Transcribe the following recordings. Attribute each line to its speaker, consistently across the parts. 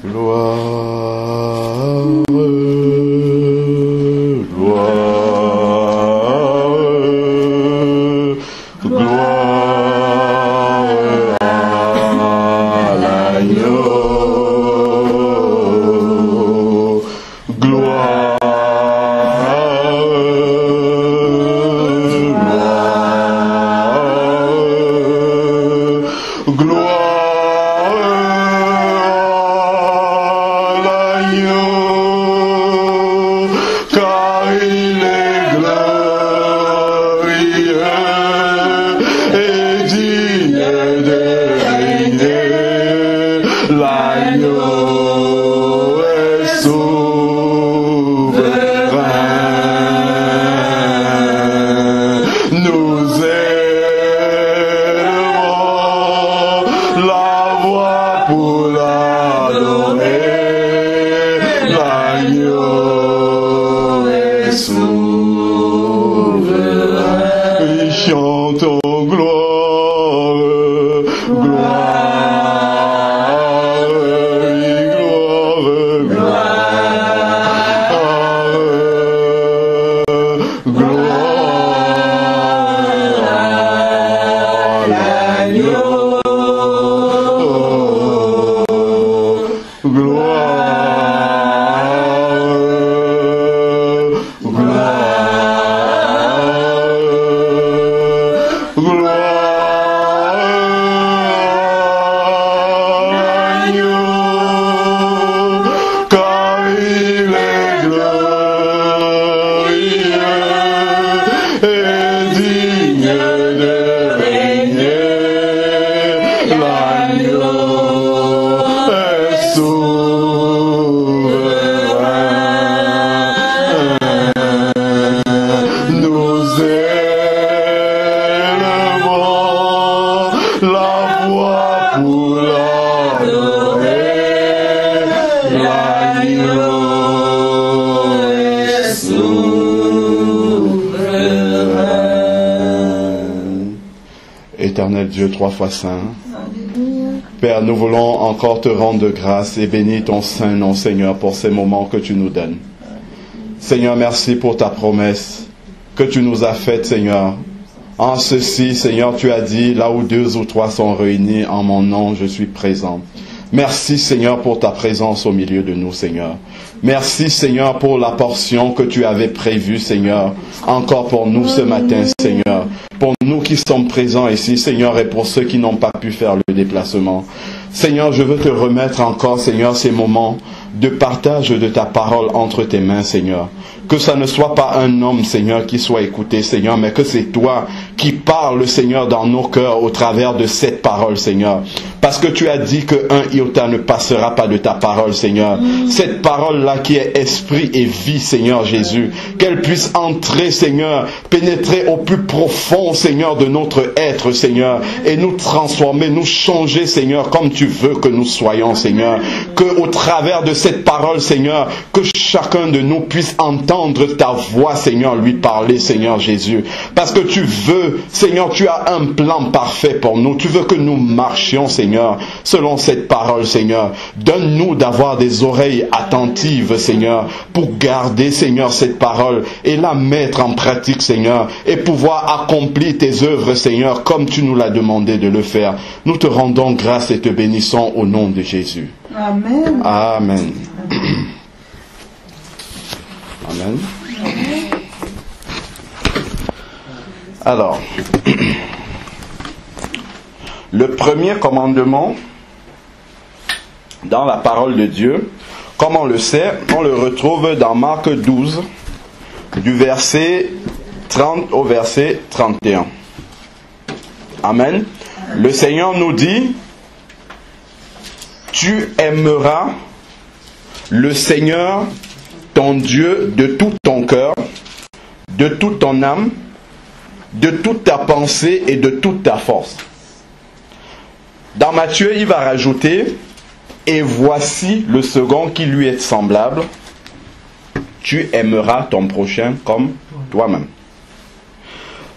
Speaker 1: Gloire, gloire, gloire à l'agneau. Gloire, gloire, gloire. Éternel Dieu, 3 fois saint, Père, nous voulons encore te rendre grâce et bénir ton saint nom, Seigneur, pour ces moments que tu nous donnes. Seigneur, merci pour ta promesse que tu nous as faite, Seigneur. En ceci, Seigneur, tu as dit, là où 2 ou 3 sont réunis en mon nom, je suis présent. Merci, Seigneur, pour ta présence au milieu de nous, Seigneur. Merci, Seigneur, pour la portion que tu avais prévue, Seigneur, encore pour nous ce matin, Seigneur. Pour nous qui sommes présents ici, Seigneur, et pour ceux qui n'ont pas pu faire le déplacement. Seigneur, je veux te remettre encore, Seigneur, ces moments de partage de ta parole entre tes mains, Seigneur. Que ça ne soit pas un homme, Seigneur, qui soit écouté, Seigneur, mais que c'est toi qui parles, Seigneur, dans nos cœurs au travers de cette parole, Seigneur. Parce que tu as dit qu'un iota ne passera pas de ta parole, Seigneur. Cette parole-là qui est esprit et vie, Seigneur Jésus, qu'elle puisse entrer, Seigneur, pénétrer au plus profond, Seigneur, de notre être, Seigneur, et nous transformer, nous changer, Seigneur, comme tu veux que nous soyons, Seigneur. Que au travers de cette parole, Seigneur, que chacun de nous puisse entendre ta voix, Seigneur, lui parler, Seigneur Jésus. Parce que tu veux, Seigneur, tu as un plan parfait pour nous. Tu veux que nous marchions, Seigneur, selon cette parole, Seigneur. Donne-nous d'avoir des oreilles attentives, Seigneur, pour garder, Seigneur, cette parole et la mettre en pratique, Seigneur, et pouvoir accomplir tes œuvres, Seigneur, comme tu nous l'as demandé de le faire. Nous te rendons grâce et te bénissons au nom de Jésus.
Speaker 2: Amen.
Speaker 1: Amen. Amen. Alors, le premier commandement dans la parole de Dieu, comme on le sait, on le retrouve dans Marc 12, du verset 30 au verset 31. Amen. Le Seigneur nous dit, tu aimeras le Seigneur, ton Dieu, de tout ton cœur, de toute ton âme, de toute ta pensée et de toute ta force. Dans Matthieu, il va rajouter, et voici le second qui lui est semblable, tu aimeras ton prochain comme toi-même.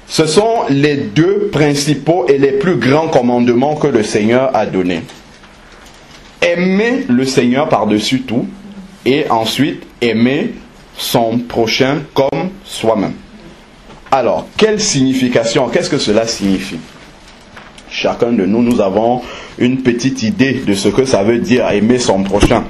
Speaker 1: Ce sont les deux principaux et les plus grands commandements que le Seigneur a donnés. aimer le Seigneur par-dessus tout et ensuite aimer son prochain comme soi-même. Alors, quelle signification, qu'est-ce que cela signifie? Chacun de nous, nous avons une petite idée de ce que ça veut dire aimer son prochain.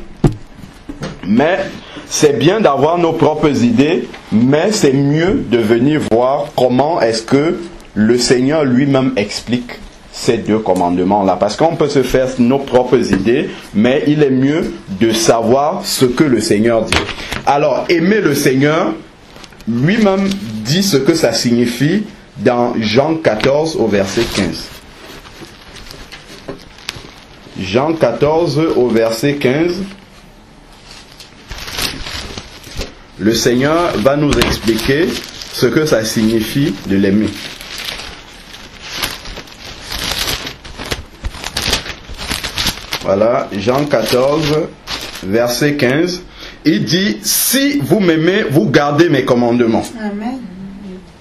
Speaker 1: Mais c'est bien d'avoir nos propres idées, mais c'est mieux de venir voir comment est-ce que le Seigneur lui-même explique ces deux commandements-là. Parce qu'on peut se faire nos propres idées, mais il est mieux de savoir ce que le Seigneur dit. Alors, aimer le Seigneur, lui-même dit ce que ça signifie dans Jean 14 au verset 15. Jean 14 au verset 15. Le Seigneur va nous expliquer ce que ça signifie de l'aimer. Voilà, Jean 14, verset 15. Il dit, si vous m'aimez, vous gardez mes commandements. Amen.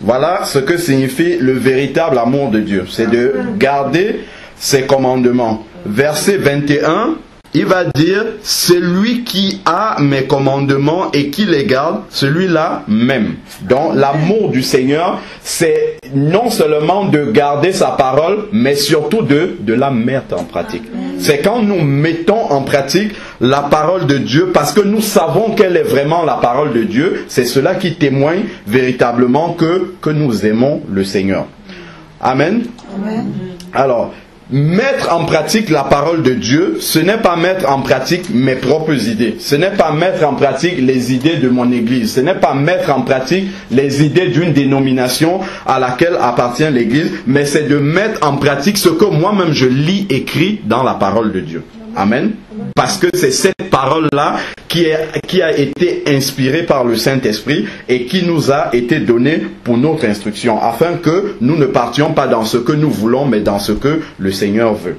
Speaker 1: Voilà ce que signifie le véritable amour de Dieu. C'est de garder ses commandements. Verset 21, il va dire, celui qui a mes commandements et qui les garde, celui-là m'aime. Donc l'amour du Seigneur, c'est non seulement de garder sa parole, mais surtout de la mettre en pratique. C'est quand nous mettons en pratique la parole de Dieu, parce que nous savons quelle est vraiment la parole de Dieu, c'est cela qui témoigne véritablement que nous aimons le Seigneur. Amen. Amen. Alors, mettre en pratique la parole de Dieu, ce n'est pas mettre en pratique mes propres idées. Ce n'est pas mettre en pratique les idées de mon église. Ce n'est pas mettre en pratique les idées d'une dénomination à laquelle appartient l'église. Mais c'est de mettre en pratique ce que moi-même je lis écrit dans la parole de Dieu. Amen. Parce que c'est cette parole-là qui a été inspirée par le Saint-Esprit et qui nous a été donnée pour notre instruction, afin que nous ne partions pas dans ce que nous voulons, mais dans ce que le Seigneur veut.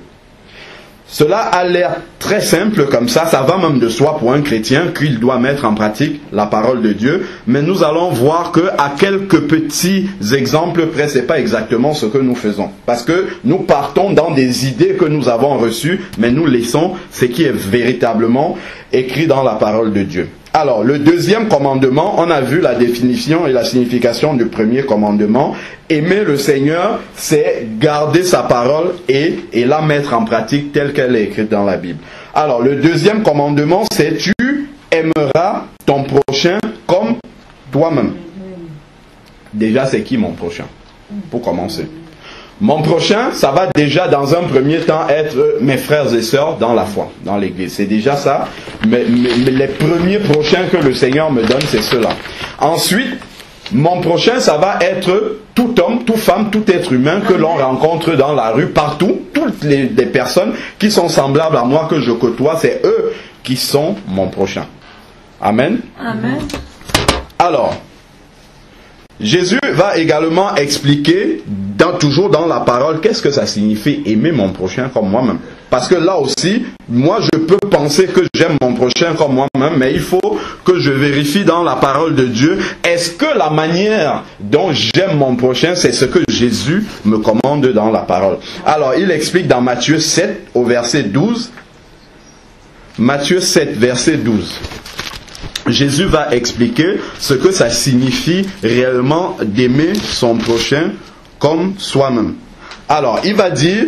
Speaker 1: Cela a l'air très simple comme ça va même de soi pour un chrétien qu'il doit mettre en pratique la parole de Dieu, mais nous allons voir que à quelques petits exemples près, c'est pas exactement ce que nous faisons. Parce que nous partons dans des idées que nous avons reçues, mais nous laissons ce qui est véritablement écrit dans la parole de Dieu. Alors, le deuxième commandement, on a vu la définition et la signification du premier commandement. Aimer le Seigneur, c'est garder sa parole et la mettre en pratique telle qu'elle est écrite dans la Bible. Alors, le deuxième commandement, c'est tu aimeras ton prochain comme toi-même. Déjà, c'est qui mon prochain? Pour commencer. Mon prochain, ça va déjà dans un premier temps être mes frères et sœurs dans la foi, dans l'église. C'est déjà ça. Mais les premiers prochains que le Seigneur me donne, c'est ceux-là. Ensuite, mon prochain, ça va être tout homme, toute femme, tout être humain que l'on rencontre dans la rue, partout. Toutes les personnes qui sont semblables à moi, que je côtoie, c'est eux qui sont mon prochain. Amen. Amen. Alors, Jésus va également expliquer, toujours dans la parole, qu'est-ce que ça signifie aimer mon prochain comme moi-même. Parce que là aussi, moi je peux penser que j'aime mon prochain comme moi-même, mais il faut que je vérifie dans la parole de Dieu, est-ce que la manière dont j'aime mon prochain, c'est ce que Jésus me commande dans la parole. Alors, il explique dans Matthieu 7 au verset 12. Matthieu 7, verset 12. Jésus va expliquer ce que ça signifie réellement d'aimer son prochain comme soi-même. Alors, il va dire,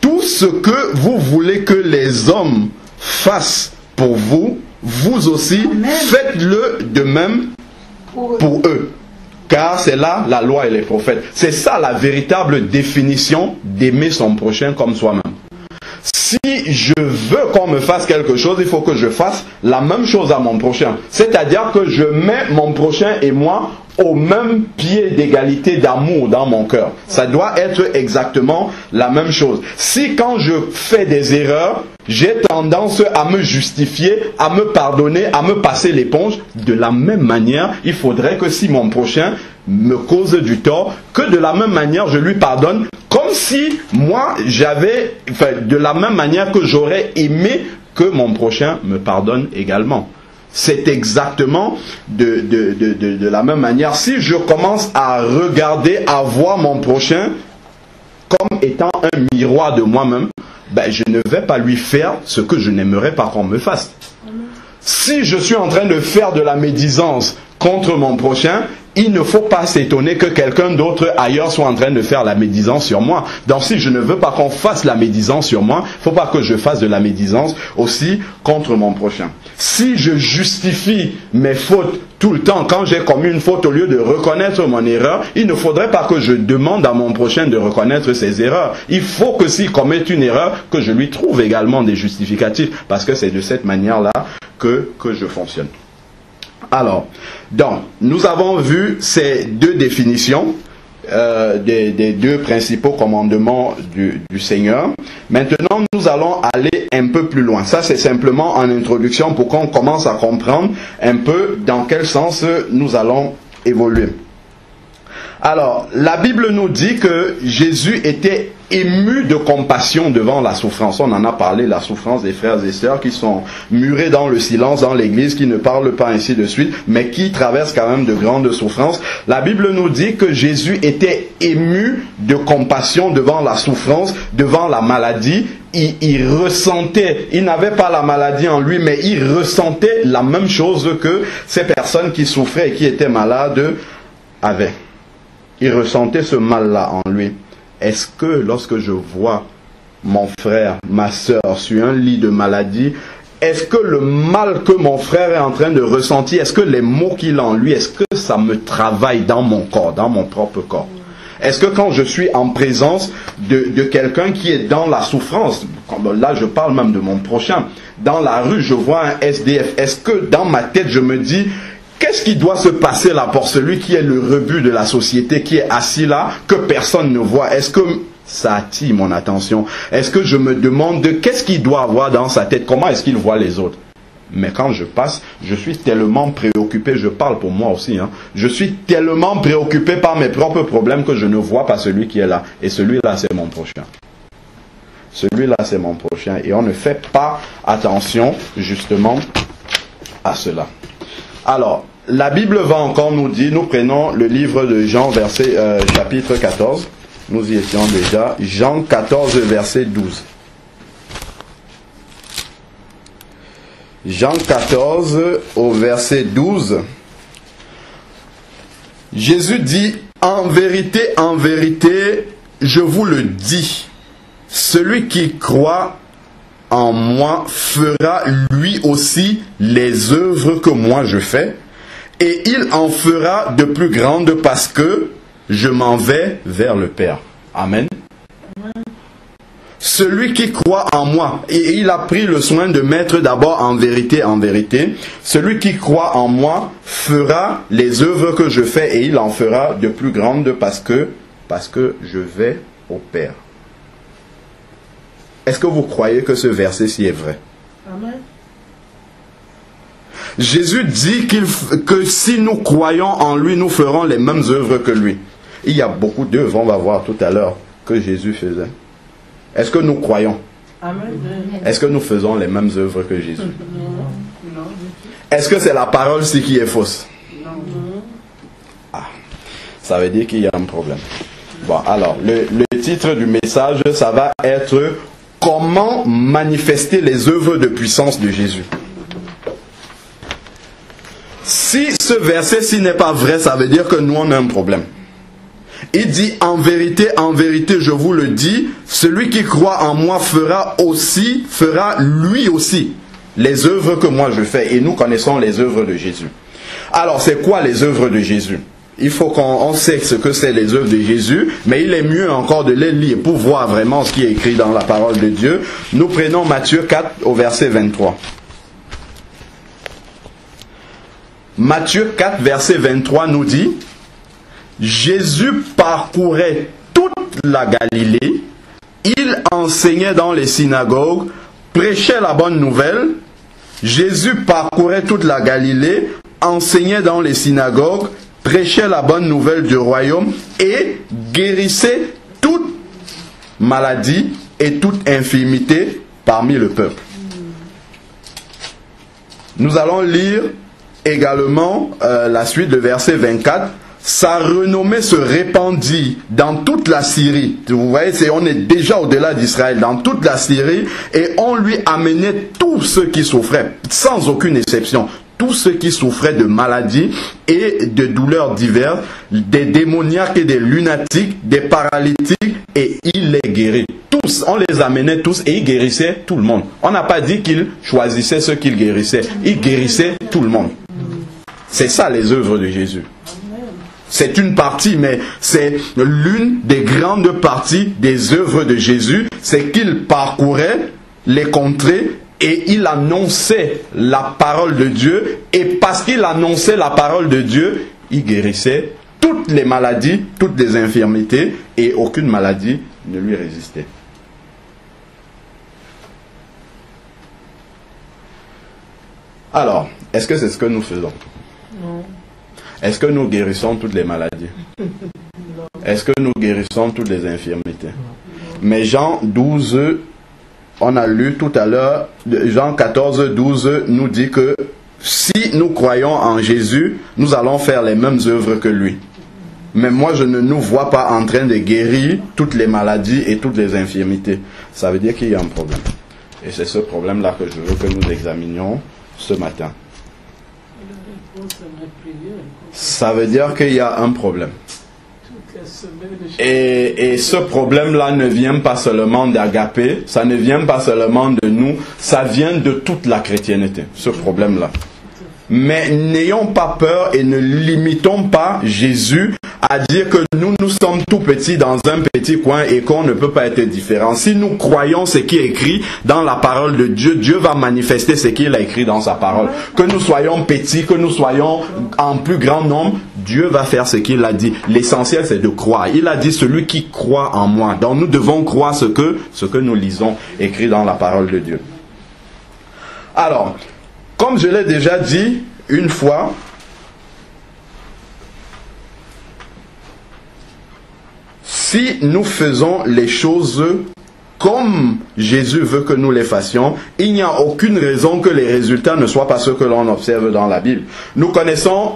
Speaker 1: tout ce que vous voulez que les hommes fassent pour vous, vous aussi, faites-le de même pour eux. Car c'est là la loi et les prophètes. C'est ça la véritable définition d'aimer son prochain comme soi-même. Si je veux qu'on me fasse quelque chose, il faut que je fasse la même chose à mon prochain. C'est-à-dire que je mets mon prochain et moi au même pied d'égalité d'amour dans mon cœur. Ça doit être exactement la même chose. Si quand je fais des erreurs, j'ai tendance à me justifier, à me pardonner, à me passer l'éponge, de la même manière, il faudrait que si mon prochain me cause du tort, que de la même manière je lui pardonne, comme si moi j'avais, de la même manière que j'aurais aimé que mon prochain me pardonne également. C'est exactement de la même manière. Si je commence à regarder, à voir mon prochain comme étant un miroir de moi-même, ben, je ne vais pas lui faire ce que je n'aimerais pas qu'on me fasse. Si je suis en train de faire de la médisance contre mon prochain, il ne faut pas s'étonner que quelqu'un d'autre ailleurs soit en train de faire la médisance sur moi. Donc si je ne veux pas qu'on fasse la médisance sur moi, il ne faut pas que je fasse de la médisance aussi contre mon prochain. Si je justifie mes fautes tout le temps, quand j'ai commis une faute, au lieu de reconnaître mon erreur, il ne faudrait pas que je demande à mon prochain de reconnaître ses erreurs. Il faut que s'il commette une erreur, que je lui trouve également des justificatifs, parce que c'est de cette manière-là que je fonctionne. Alors, donc, nous avons vu ces deux définitions des deux principaux commandements du Seigneur. Maintenant, nous allons aller un peu plus loin. Ça, c'est simplement en introduction pour qu'on commence à comprendre un peu dans quel sens nous allons évoluer. Alors, la Bible nous dit que Jésus était ému de compassion devant la souffrance. On en a parlé, la souffrance des frères et sœurs qui sont murés dans le silence dans l'église, qui ne parlent pas ainsi de suite, mais qui traversent quand même de grandes souffrances. La Bible nous dit que Jésus était ému de compassion devant la souffrance, devant la maladie. Il ressentait, il n'avait pas la maladie en lui, mais il ressentait la même chose que ces personnes qui souffraient et qui étaient malades avaient. Il ressentait ce mal-là en lui. Est-ce que lorsque je vois mon frère, ma soeur sur un lit de maladie, est-ce que le mal que mon frère est en train de ressentir, est-ce que les maux qu'il a en lui, est-ce que ça me travaille dans mon corps, dans mon propre corps? Est-ce que quand je suis en présence de quelqu'un qui est dans la souffrance, là je parle même de mon prochain, dans la rue je vois un SDF, est-ce que dans ma tête je me dis... Qu'est-ce qui doit se passer là pour celui qui est le rebut de la société, qui est assis là, que personne ne voit? Est-ce que ça attire mon attention? Est-ce que je me demande qu'est-ce qu'il doit avoir dans sa tête? Comment est-ce qu'il voit les autres? Mais quand je passe, je suis tellement préoccupé, je parle pour moi aussi, hein, je suis tellement préoccupé par mes propres problèmes que je ne vois pas celui qui est là. Et celui-là, c'est mon prochain. Celui-là, c'est mon prochain. Et on ne fait pas attention, justement, à cela. Alors, la Bible va encore nous dire, nous prenons le livre de Jean, chapitre 14. Nous y étions déjà. Jean 14, verset 12. Jean 14, au verset 12. Jésus dit, en vérité, je vous le dis, celui qui croit en moi fera lui aussi les œuvres que moi je fais, et il en fera de plus grandes parce que je m'en vais vers le Père. Amen. Celui qui croit en moi, et il a pris le soin de mettre d'abord en vérité, celui qui croit en moi fera les œuvres que je fais, et il en fera de plus grandes parce que je vais au Père. Est-ce que vous croyez que ce verset-ci est vrai? Amen. Jésus dit que si nous croyons en lui, nous ferons les mêmes œuvres que lui. Il y a beaucoup d'œuvres, on va voir tout à l'heure, que Jésus faisait. Est-ce que nous croyons? Amen. Est-ce que nous faisons les mêmes œuvres que Jésus? Non. Est-ce que c'est la parole-ci qui est fausse? Non. Ah, ça veut dire qu'il y a un problème. Bon, alors, le titre du message, ça va être... Comment manifester les œuvres de puissance de Jésus? Si ce verset-ci n'est pas vrai, ça veut dire que nous on a un problème. Il dit en vérité, je vous le dis, celui qui croit en moi fera lui aussi les œuvres que moi je fais. Et nous connaissons les œuvres de Jésus. Alors c'est quoi les œuvres de Jésus? Il faut qu'on sait ce que c'est les œuvres de Jésus, mais il est mieux encore de les lire pour voir vraiment ce qui est écrit dans la parole de Dieu. Nous prenons Matthieu 4 au verset 23. Matthieu 4 verset 23 nous dit, Jésus parcourait toute la Galilée, il enseignait dans les synagogues, prêchait la bonne nouvelle. Jésus parcourait toute la Galilée, enseignait dans les synagogues, prêchait la bonne nouvelle du royaume et guérissait toute maladie et toute infirmité parmi le peuple. Nous allons lire également la suite de verset 24. sa renommée se répandit dans toute la Syrie. Vous voyez, on est déjà au-delà d'Israël, dans toute la Syrie, et on lui amenait tous ceux qui souffraient, sans aucune exception, tous ceux qui souffraient de maladies et de douleurs diverses, des démoniaques et des lunatiques, des paralytiques, et il les guérit. Tous, on les amenait tous et il guérissait tout le monde. On n'a pas dit qu'il choisissait ceux qu'il guérissait, il guérissait tout le monde. C'est ça les œuvres de Jésus. C'est une partie, mais c'est l'une des grandes parties des œuvres de Jésus, c'est qu'il parcourait les contrées et il annonçait la parole de Dieu, et parce qu'il annonçait la parole de Dieu, il guérissait toutes les maladies, toutes les infirmités, et aucune maladie ne lui résistait. Alors, est-ce que c'est ce que nous faisons?
Speaker 2: Non.
Speaker 1: Est-ce que nous guérissons toutes les maladies? Est-ce que nous guérissons toutes les infirmités? Mais Jean 12, on a lu tout à l'heure, Jean 14, 12 nous dit que si nous croyons en Jésus, nous allons faire les mêmes œuvres que lui. Mais moi, je ne nous vois pas en train de guérir toutes les maladies et toutes les infirmités. Ça veut dire qu'il y a un problème. Et c'est ce problème-là que je veux que nous examinions ce matin. Ça veut dire qu'il y a un problème. Et ce problème-là ne vient pas seulement d'Agapé, ça ne vient pas seulement de nous, ça vient de toute la chrétienté, ce problème-là. Mais n'ayons pas peur et ne limitons pas Jésus à dire que nous sommes tout petits dans un petit coin et qu'on ne peut pas être différent. Si nous croyons ce qui est écrit dans la parole de Dieu, Dieu va manifester ce qu'il a écrit dans sa parole. Que nous soyons petits, que nous soyons en plus grand nombre, Dieu va faire ce qu'il a dit. L'essentiel, c'est de croire. Il a dit celui qui croit en moi. Donc nous devons croire ce que nous lisons écrit dans la parole de Dieu. Alors, comme je l'ai déjà dit une fois, si nous faisons les choses comme Jésus veut que nous les fassions, il n'y a aucune raison que les résultats ne soient pas ceux que l'on observe dans la Bible. Nous connaissons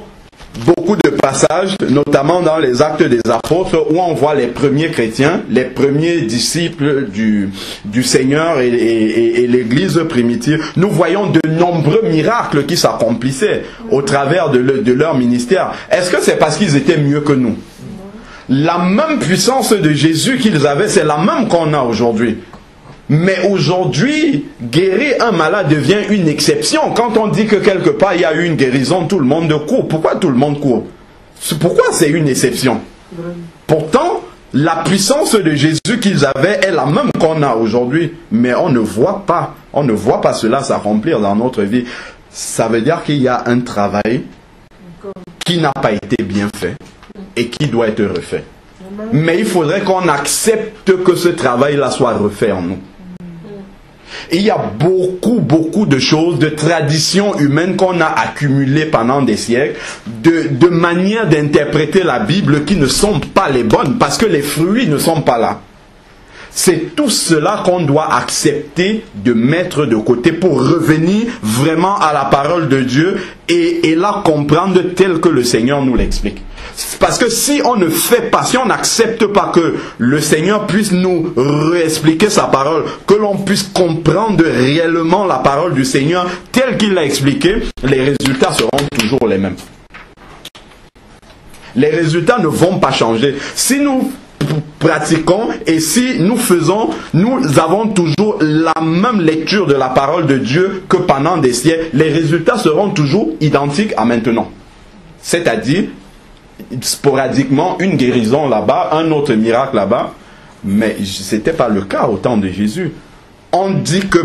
Speaker 1: beaucoup de passages, notamment dans les Actes des Apôtres, où on voit les premiers chrétiens, les premiers disciples du Seigneur et l'Église primitive. Nous voyons de nombreux miracles qui s'accomplissaient au travers de leur ministère. Est-ce que c'est parce qu'ils étaient mieux que nous? La même puissance de Jésus qu'ils avaient, c'est la même qu'on a aujourd'hui. Mais aujourd'hui, guérir un malade devient une exception. Quand on dit que quelque part il y a eu une guérison, tout le monde court. Pourquoi tout le monde court? Pourquoi c'est une exception? Pourtant, la puissance de Jésus qu'ils avaient est la même qu'on a aujourd'hui. Mais on ne voit pas cela s'accomplir dans notre vie. Ça veut dire qu'il y a un travail qui n'a pas été bien fait et qui doit être refait. Mais il faudrait qu'on accepte que ce travail-là soit refait en nous. Il y a beaucoup de choses, de traditions humaines qu'on a accumulées pendant des siècles, de manières d'interpréter la Bible qui ne sont pas les bonnes, parce que les fruits ne sont pas là. C'est tout cela qu'on doit accepter de mettre de côté pour revenir vraiment à la parole de Dieu et la comprendre tel que le Seigneur nous l'explique. Parce que si on ne fait pas, si on n'accepte pas que le Seigneur puisse nous réexpliquer sa parole, que l'on puisse comprendre réellement la parole du Seigneur telle qu'il l'a expliqué, les résultats seront toujours les mêmes. Les résultats ne vont pas changer. Si nous pratiquons et si nous faisons, nous avons toujours la même lecture de la parole de Dieu que pendant des siècles, les résultats seront toujours identiques à maintenant. C'est-à-dire, sporadiquement, une guérison là-bas, un autre miracle là-bas, mais ce n'était pas le cas au temps de Jésus. On dit que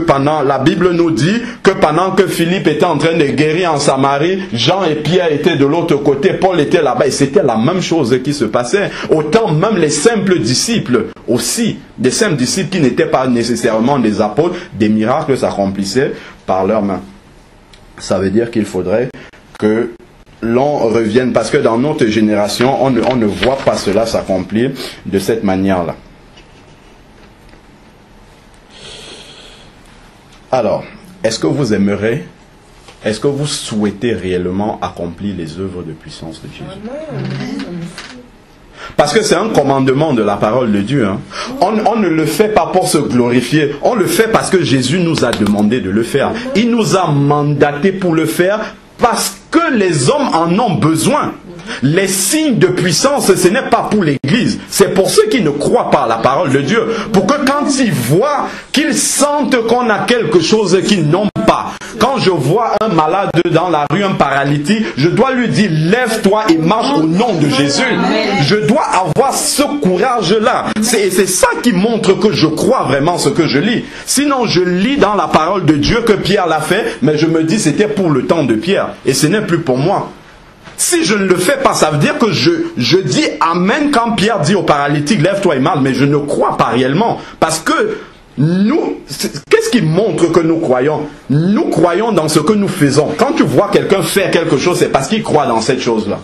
Speaker 1: la Bible nous dit que pendant que Philippe était en train de guérir en Samarie, Jean et Pierre étaient de l'autre côté, Paul était là-bas, et c'était la même chose qui se passait. Autant même les simples disciples aussi, des simples disciples qui n'étaient pas nécessairement des apôtres, des miracles s'accomplissaient par leurs mains. Ça veut dire qu'il faudrait que l'on revienne, parce que dans notre génération, on ne voit pas cela s'accomplir de cette manière-là. Alors, est-ce que vous aimerez, est-ce que vous souhaitez réellement accomplir les œuvres de puissance de Jésus? Parce que c'est un commandement de la parole de Dieu. Hein. On ne le fait pas pour se glorifier. On le fait parce que Jésus nous a demandé de le faire. Il nous a mandaté pour le faire parce que les hommes en ont besoin. Les signes de puissance, ce n'est pas pour l'Église. C'est pour ceux qui ne croient pas à la parole de Dieu. Pour que quand ils voient, qu'ils sentent qu'on a quelque chose qu'ils n'ont pas. Quand je vois un malade dans la rue, un paralytique, je dois lui dire, lève-toi et marche au nom de Jésus. Je dois avoir ce courage-là. C'est ça qui montre que je crois vraiment ce que je lis. Sinon, je lis dans la parole de Dieu que Pierre l'a fait, mais je me dis, c'était pour le temps de Pierre. Et ce n'est plus pour moi. Si je ne le fais pas, ça veut dire que je dis Amen quand Pierre dit au paralytique, lève-toi et marche, mais je ne crois pas réellement. Parce que nous, qu'est-ce qui montre que nous croyons? Nous croyons dans ce que nous faisons. Quand tu vois quelqu'un faire quelque chose, c'est parce qu'il croit dans cette chose-là.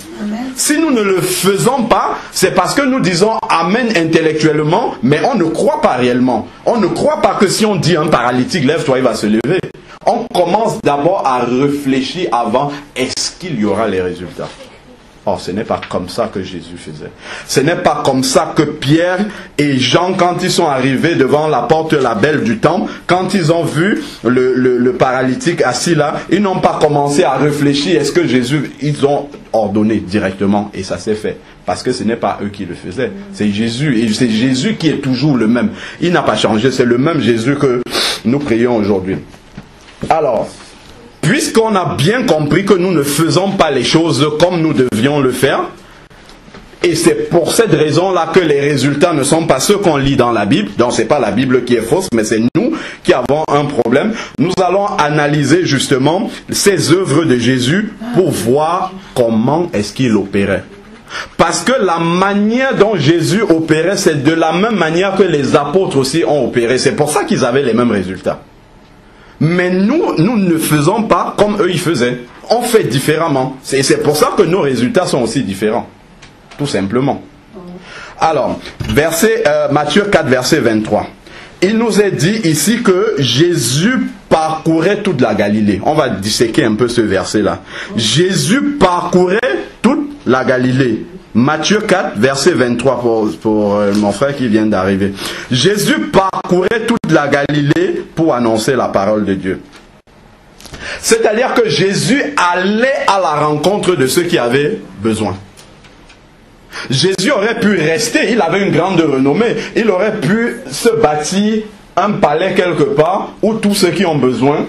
Speaker 1: Si nous ne le faisons pas, c'est parce que nous disons Amen intellectuellement, mais on ne croit pas réellement. On ne croit pas que si on dit à un paralytique, lève-toi, il va se lever. On commence d'abord à réfléchir avant, est-ce qu'il y aura les résultats? Or, ce n'est pas comme ça que Jésus faisait. Ce n'est pas comme ça que Pierre et Jean, quand ils sont arrivés devant la porte la belle du temple, quand ils ont vu le paralytique assis là, ils n'ont pas commencé à réfléchir, est-ce que Jésus, ils ont ordonné directement, et ça s'est fait. Parce que ce n'est pas eux qui le faisaient, c'est Jésus, et c'est Jésus qui est toujours le même. Il n'a pas changé, c'est le même Jésus que nous prions aujourd'hui. Alors, puisqu'on a bien compris que nous ne faisons pas les choses comme nous devions le faire, et c'est pour cette raison-là que les résultats ne sont pas ceux qu'on lit dans la Bible, donc c'est pas la Bible qui est fausse, mais c'est nous qui avons un problème, nous allons analyser justement ces œuvres de Jésus pour voir comment est-ce qu'il opérait. Parce que la manière dont Jésus opérait, c'est de la même manière que les apôtres aussi ont opéré. C'est pour ça qu'ils avaient les mêmes résultats. Mais nous ne faisons pas comme eux ils faisaient. On fait différemment. C'est pour ça que nos résultats sont aussi différents. Tout simplement. Alors, Matthieu 4, verset 23. Il nous est dit ici que Jésus parcourait toute la Galilée. On va disséquer un peu ce verset-là. Jésus parcourait toute la Galilée. Matthieu 4, verset 23 pour mon frère qui vient d'arriver. Jésus parcourait toute la Galilée pour annoncer la parole de Dieu. C'est-à-dire que Jésus allait à la rencontre de ceux qui avaient besoin. Jésus aurait pu rester, il avait une grande renommée, il aurait pu se bâtir un palais quelque part où tous ceux qui ont besoin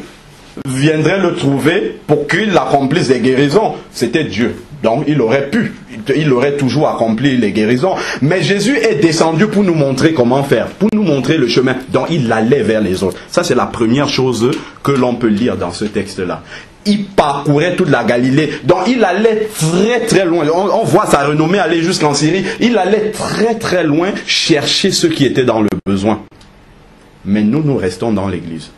Speaker 1: viendraient le trouver pour qu'il accomplisse des guérisons. C'était Dieu. Donc il aurait toujours accompli les guérisons. Mais Jésus est descendu pour nous montrer comment faire, pour nous montrer le chemin. Donc il allait vers les autres. Ça c'est la première chose que l'on peut lire dans ce texte-là. Il parcourait toute la Galilée. Donc il allait très très loin. On voit sa renommée aller jusqu'en Syrie. Il allait très très loin chercher ceux qui étaient dans le besoin. Mais nous restons dans l'église.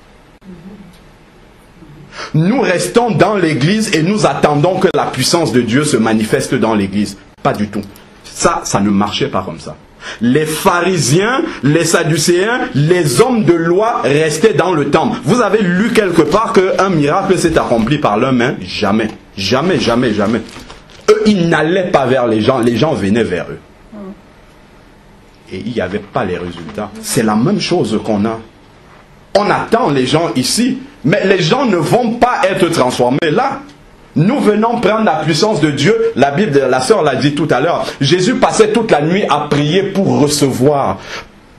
Speaker 1: Nous restons dans l'église et nous attendons que la puissance de Dieu se manifeste dans l'église. Pas du tout. Ça ne marchait pas comme ça. Les pharisiens, les sadducéens, les hommes de loi restaient dans le temple. Vous avez lu quelque part qu'un miracle s'est accompli par leurs mains? Jamais. Jamais, jamais, jamais. Eux, ils n'allaient pas vers les gens venaient vers eux. Et il n'y avait pas les résultats. C'est la même chose qu'on a. On attend les gens ici, mais les gens ne vont pas être transformés là. Nous venons prendre la puissance de Dieu. La Bible, la sœur l'a dit tout à l'heure. Jésus passait toute la nuit à prier pour recevoir,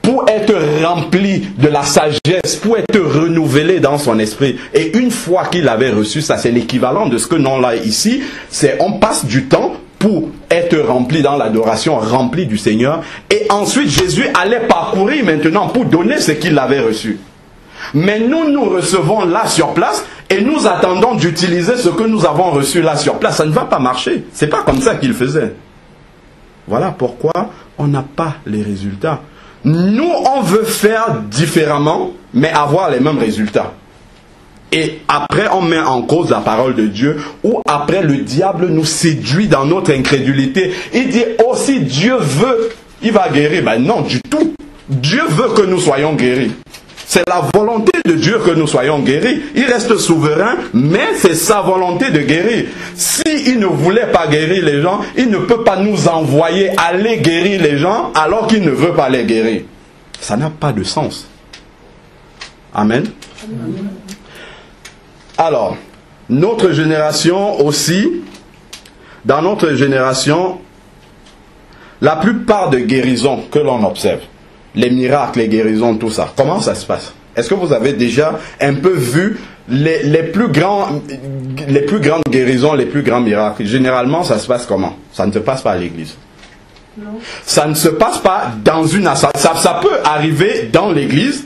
Speaker 1: pour être rempli de la sagesse, pour être renouvelé dans son esprit. Et une fois qu'il avait reçu ça, c'est l'équivalent de ce que nous avons ici. On passe du temps pour être rempli dans l'adoration, rempli du Seigneur. Et ensuite, Jésus allait parcourir maintenant pour donner ce qu'il avait reçu. Mais nous recevons là sur place et nous attendons d'utiliser ce que nous avons reçu là sur place. Ça ne va pas marcher. C'est pas comme ça qu'il faisait. Voilà pourquoi on n'a pas les résultats. Nous, on veut faire différemment, mais avoir les mêmes résultats. Et après, on met en cause la parole de Dieu, ou après, le diable nous séduit dans notre incrédulité. Il dit, oh, si Dieu veut, il va guérir. Ben non, du tout. Dieu veut que nous soyons guéris. C'est la volonté de Dieu que nous soyons guéris. Il reste souverain, mais c'est sa volonté de guérir. S'il ne voulait pas guérir les gens, il ne peut pas nous envoyer aller guérir les gens alors qu'il ne veut pas les guérir. Ça n'a pas de sens. Amen. Alors, notre génération aussi, dans notre génération, la plupart des guérisons que l'on observe, les miracles, les guérisons, tout ça, comment ça se passe? Est-ce que vous avez déjà un peu vu les plus grandes guérisons, les plus grands miracles? Généralement, ça se passe comment? Ça ne se passe pas à l'église. Non. Ça ne se passe pas dans une assemblée. Ça peut arriver dans l'église,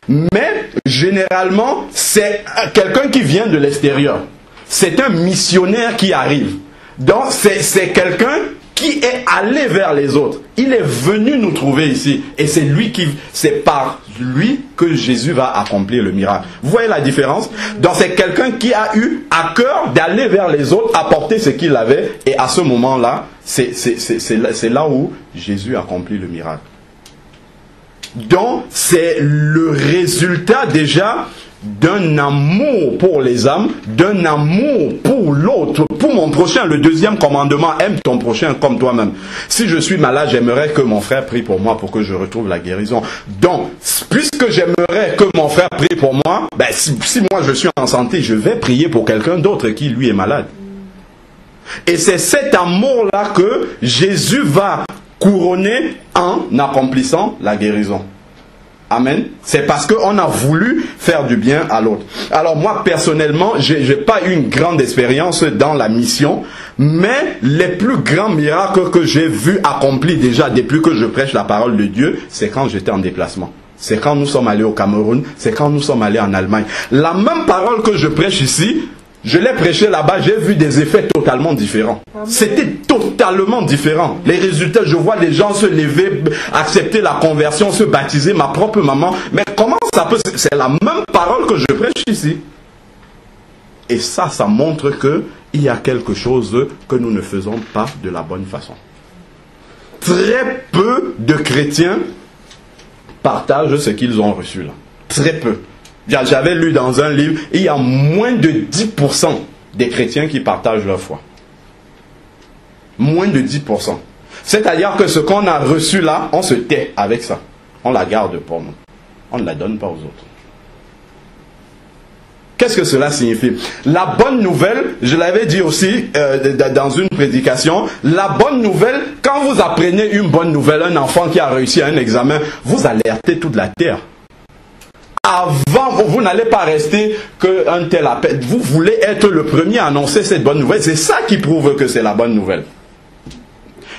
Speaker 1: mais généralement, c'est quelqu'un qui vient de l'extérieur. C'est un missionnaire qui arrive. Donc, c'est quelqu'un qui est allé vers les autres. Il est venu nous trouver ici. Et c'est par lui que Jésus va accomplir le miracle. Vous voyez la différence? Donc c'est quelqu'un qui a eu à cœur d'aller vers les autres, apporter ce qu'il avait. Et à ce moment-là, c'est là où Jésus accomplit le miracle. Donc c'est le résultat déjà d'un amour pour les âmes, d'un amour pour l'autre, pour mon prochain. Le deuxième commandement, aime ton prochain comme toi-même. Si je suis malade, j'aimerais que mon frère prie pour moi pour que je retrouve la guérison. Donc, puisque j'aimerais que mon frère prie pour moi, ben, si moi je suis en santé, je vais prier pour quelqu'un d'autre qui lui est malade. Et c'est cet amour-là que Jésus va couronner en accomplissant la guérison. Amen. C'est parce qu'on a voulu faire du bien à l'autre. Alors moi, personnellement, j'ai pas eu une grande expérience dans la mission, mais les plus grands miracles que j'ai vus accomplis déjà depuis que je prêche la parole de Dieu, c'est quand j'étais en déplacement. C'est quand nous sommes allés au Cameroun, c'est quand nous sommes allés en Allemagne. La même parole que je prêche ici, je l'ai prêché là-bas, j'ai vu des effets totalement différents. C'était totalement différent. Les résultats, je vois des gens se lever, accepter la conversion, se baptiser, ma propre maman. Mais comment ça peut... C'est la même parole que je prêche ici. Et ça montre qu'il y a quelque chose que nous ne faisons pas de la bonne façon. Très peu de chrétiens partagent ce qu'ils ont reçu là. Très peu. J'avais lu dans un livre, il y a moins de 10% des chrétiens qui partagent leur foi. Moins de 10%. C'est-à-dire que ce qu'on a reçu là, on se tait avec ça. On la garde pour nous. On ne la donne pas aux autres. Qu'est-ce que cela signifie? La bonne nouvelle, je l'avais dit aussi dans une prédication, la bonne nouvelle, quand vous apprenez une bonne nouvelle, un enfant qui a réussi à un examen, vous alertez toute la terre. Avant, vous n'allez pas rester qu'un tel appel. Vous voulez être le premier à annoncer cette bonne nouvelle. C'est ça qui prouve que c'est la bonne nouvelle.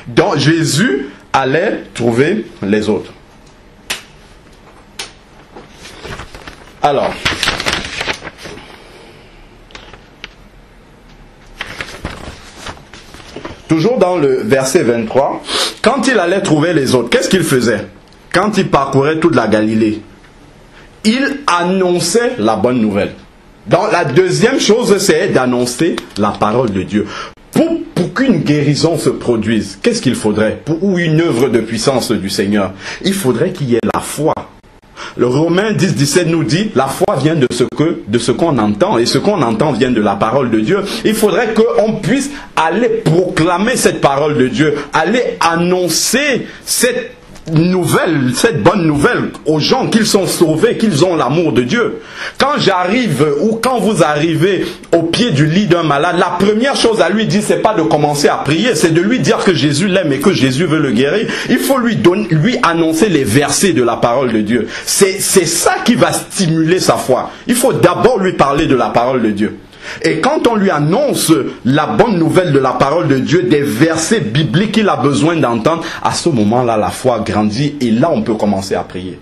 Speaker 1: Donc Jésus allait trouver les autres. Alors, toujours dans le verset 23, quand il allait trouver les autres, qu'est-ce qu'il faisait? Quand il parcourait toute la Galilée, il annonçait la bonne nouvelle. Donc la deuxième chose, c'est d'annoncer la parole de Dieu. Pour qu'une guérison se produise, qu'est-ce qu'il faudrait? Ou une œuvre de puissance du Seigneur, il faudrait qu'il y ait la foi. Le Romains 10, 17 nous dit, la foi vient de ce qu'on entend, et ce qu'on entend vient de la parole de Dieu. Il faudrait qu'on puisse aller proclamer cette parole de Dieu, aller annoncer cette bonne nouvelle aux gens qu'ils sont sauvés, qu'ils ont l'amour de Dieu. Quand j'arrive ou quand vous arrivez au pied du lit d'un malade, la première chose à lui dire, c'est pas de commencer à prier, c'est de lui dire que Jésus l'aime et que Jésus veut le guérir. Il faut lui annoncer les versets de la parole de Dieu. C'est ça qui va stimuler sa foi. Il faut d'abord lui parler de la parole de Dieu. Et quand on lui annonce la bonne nouvelle de la parole de Dieu, des versets bibliques qu'il a besoin d'entendre, à ce moment-là, la foi grandit et là, on peut commencer à prier.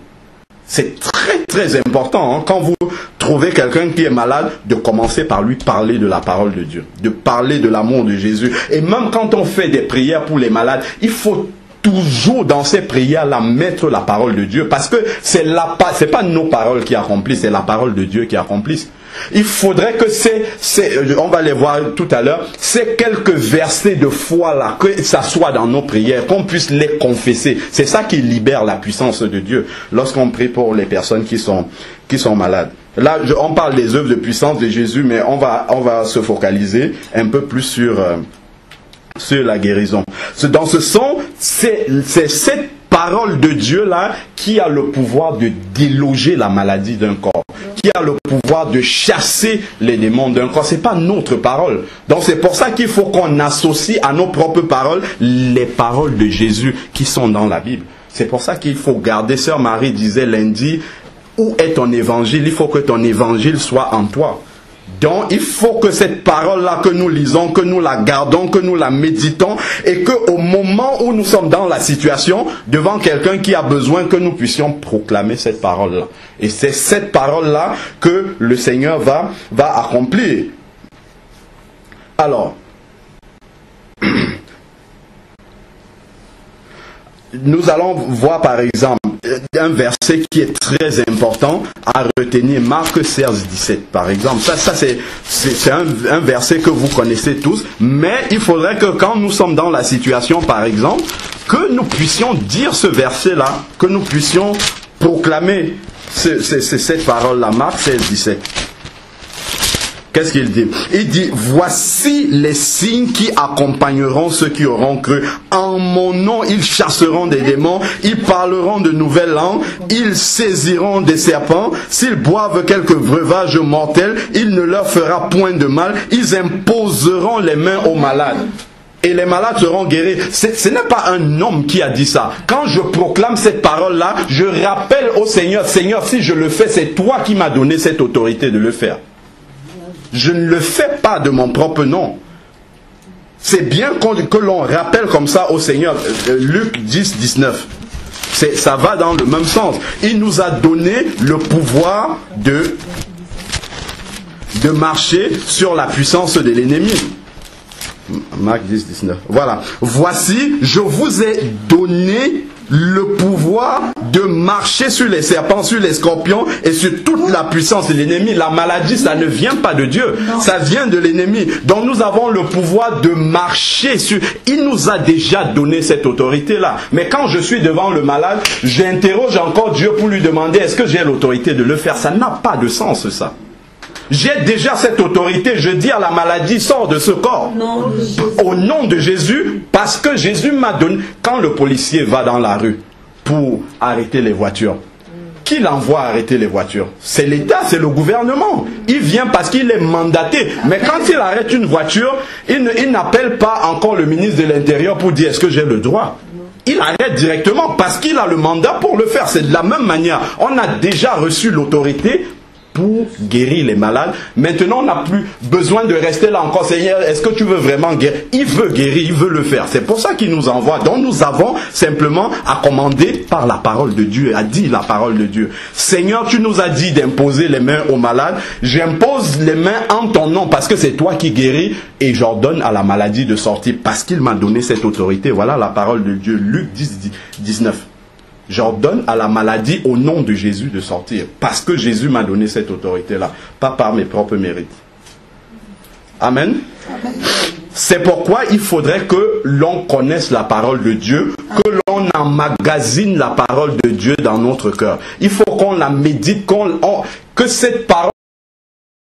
Speaker 1: C'est très très important, hein, quand vous trouvez quelqu'un qui est malade, de commencer par lui parler de la parole de Dieu, de parler de l'amour de Jésus. Et même quand on fait des prières pour les malades, il faut toujours dans ces prières-là mettre la parole de Dieu, parce que c'est pas nos paroles qui accomplissent, c'est la parole de Dieu qui accomplisse. Il faudrait que on va les voir tout à l'heure, ces quelques versets de foi-là, que ça soit dans nos prières, qu'on puisse les confesser. C'est ça qui libère la puissance de Dieu lorsqu'on prie pour les personnes qui sont malades. Là, on parle des œuvres de puissance de Jésus, mais on va se focaliser un peu plus sur la guérison. Dans ce sens, c'est cette parole de Dieu-là qui a le pouvoir de déloger la maladie d'un corps, qui a le pouvoir de chasser les démons d'un corps. Ce n'est pas notre parole. Donc c'est pour ça qu'il faut qu'on associe à nos propres paroles les paroles de Jésus qui sont dans la Bible. C'est pour ça qu'il faut garder, Sœur Marie disait lundi, où est ton évangile? Il faut que ton évangile soit en toi. Donc, il faut que cette parole-là que nous lisons, que nous la gardons, que nous la méditons, et qu'au moment où nous sommes dans la situation, devant quelqu'un qui a besoin, que nous puissions proclamer cette parole-là. Et c'est cette parole-là que le Seigneur va accomplir. Alors, nous allons voir par exemple un verset qui est très important à retenir, Marc 16, 17 par exemple. Ça c'est un verset que vous connaissez tous, mais il faudrait que quand nous sommes dans la situation par exemple, que nous puissions dire ce verset-là, que nous puissions proclamer cette parole-là, Marc 16, 17. Qu'est-ce qu'il dit? Il dit, voici les signes qui accompagneront ceux qui auront cru. En mon nom, ils chasseront des démons, ils parleront de nouvelles langues, ils saisiront des serpents, s'ils boivent quelques breuvages mortels, il ne leur fera point de mal, ils imposeront les mains aux malades. Et les malades seront guéris. Ce n'est pas un homme qui a dit ça. Quand je proclame cette parole-là, je rappelle au Seigneur, Seigneur, si je le fais, c'est toi qui m'as donné cette autorité de le faire. Je ne le fais pas de mon propre nom. C'est bien que l'on rappelle comme ça au Seigneur. Luc 10, 19. Ça va dans le même sens. Il nous a donné le pouvoir de marcher sur la puissance de l'ennemi. Marc 10, 19. Voilà. Voici, je vous ai donné le pouvoir de marcher sur les serpents, sur les scorpions et sur toute la puissance de l'ennemi. La maladie, ça ne vient pas de Dieu, ça vient de l'ennemi. Donc nous avons le pouvoir de marcher sur... Il nous a déjà donné cette autorité-là. Mais quand je suis devant le malade, j'interroge encore Dieu pour lui demander est-ce que j'ai l'autorité de le faire? Ça n'a pas de sens, ça. J'ai déjà cette autorité, je dis à la maladie, sors de ce corps. Non, au nom de Jésus, parce que Jésus m'a donné... Quand le policier va dans la rue pour arrêter les voitures, qui l'envoie arrêter les voitures? C'est l'État, c'est le gouvernement. Il vient parce qu'il est mandaté. Mais quand il arrête une voiture, il n'appelle pas encore le ministre de l'Intérieur pour dire est-ce que j'ai le droit? Il arrête directement parce qu'il a le mandat pour le faire. C'est de la même manière. On a déjà reçu l'autorité pour guérir les malades. Maintenant, on n'a plus besoin de rester là encore. Seigneur, est-ce que tu veux vraiment guérir? Il veut guérir, il veut le faire. C'est pour ça qu'il nous envoie. Donc nous avons simplement à commander par la parole de Dieu, à dire la parole de Dieu. Seigneur, tu nous as dit d'imposer les mains aux malades. J'impose les mains en ton nom parce que c'est toi qui guéris et j'ordonne à la maladie de sortir parce qu'il m'a donné cette autorité. Voilà la parole de Dieu. Luc 10, 19. J'ordonne à la maladie au nom de Jésus de sortir. Parce que Jésus m'a donné cette autorité-là. Pas par mes propres mérites. Amen. C'est pourquoi il faudrait que l'on connaisse la parole de Dieu. Que l'on emmagasine la parole de Dieu dans notre cœur. Il faut qu'on la médite. Que cette parole